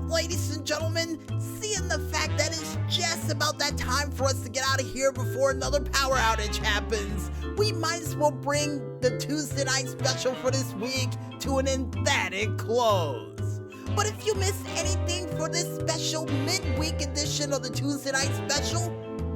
ladies and gentlemen, seeing the fact that it's just about that time for us to get out of here before another power outage happens, we might as well bring the Tuesday Night Special for this week to an emphatic close. But if you missed anything for this special midweek edition of the Tuesday Night Special,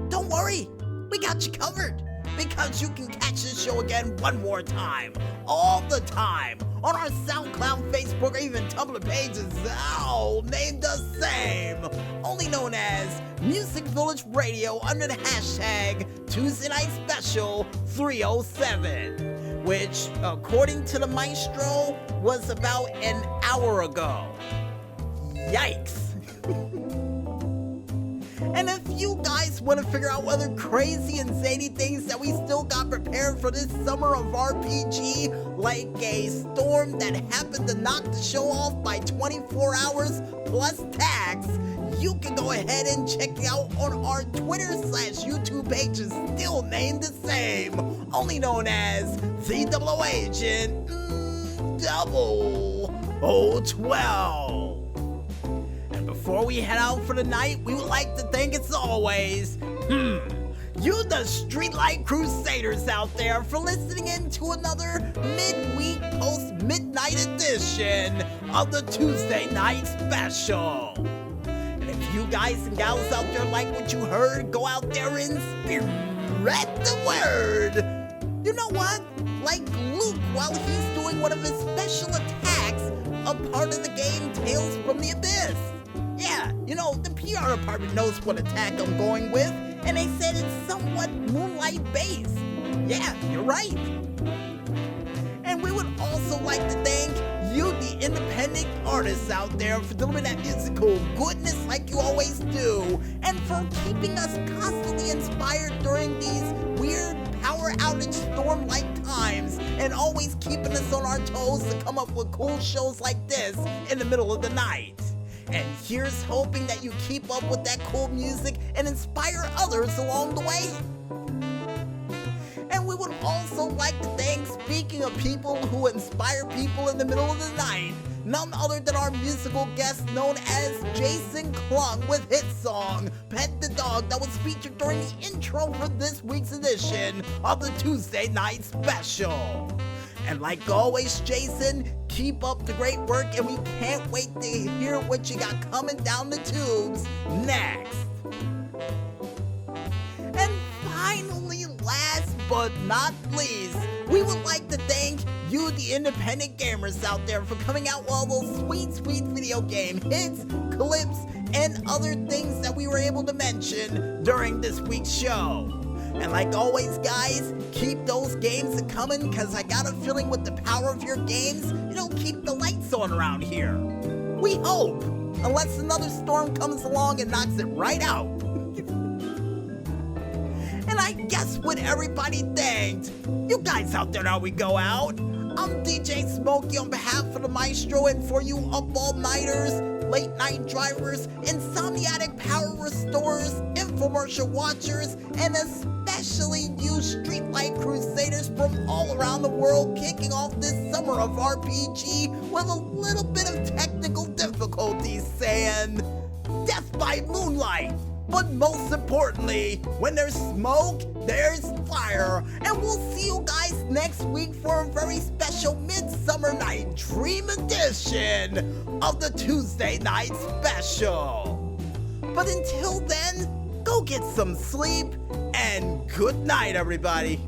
don't worry, we got you covered. Because you can catch this show again one more time, all the time, on our SoundCloud, Facebook, or even Tumblr pages, all named the same, only known as Music Village Radio under the hashtag Tuesday Night Special 307, which, according to the maestro, was about an hour ago. Yikes. And if you guys want to figure out other crazy and zany things that we still got prepared for this summer of RPG, like a storm that happened to knock the show off by 24 hours plus tax, you can go ahead and check it out on our Twitter/YouTube pages, still named the same, only known as the Double Agent 0012. Before we head out for the night, we would like to thank, as always, you the Streetlight Crusaders out there for listening in to another midweek post-midnight edition of the Tuesday Night Special. And if you guys and gals out there like what you heard, go out there and spread the word. You know what? Like Luke, while he's doing one of his special attacks, a part of the game Tales from the Abyss. Yeah, you know, the PR department knows what attack I'm going with, and they said it's somewhat Moonlight-based. Yeah, you're right. And we would also like to thank you, the independent artists out there, for delivering that musical goodness like you always do, and for keeping us constantly inspired during these weird power outage storm-like times, and always keeping us on our toes to come up with cool shows like this in the middle of the night. And here's hoping that you keep up with that cool music and inspire others along the way. And we would also like to thank, speaking of people who inspire people in the middle of the night, none other than our musical guest known as Jason Klung with his song, Pet the Dog, that was featured during the intro for this week's edition of the Tuesday Night Special. And like always, Jason, keep up the great work, and we can't wait to hear what you got coming down the tubes next. And finally, last but not least, we would like to thank you, the independent gamers out there, for coming out with all those sweet, sweet video game hits, clips, and other things that we were able to mention during this week's show. And like always, guys, keep those games coming, because I got a feeling with the power of your games, it'll keep the lights on around here. We hope, unless another storm comes along and knocks it right out. And I guess with everybody thanked, you guys out there, now we go out. I'm DJ Smokey on behalf of the maestro, and for you up-all-nighters, late-night drivers, insomniatic power restorers, infomercial watchers, and especially you Streetlight Crusaders from all around the world, kicking off this summer of RPG with a little bit of technical difficulties, saying death by moonlight. But most importantly, when there's smoke, there's fire. And we'll see you guys next week for a very special Midsummer Night Dream edition of the Tuesday Night Special. But until then, go get some sleep, and good night, everybody.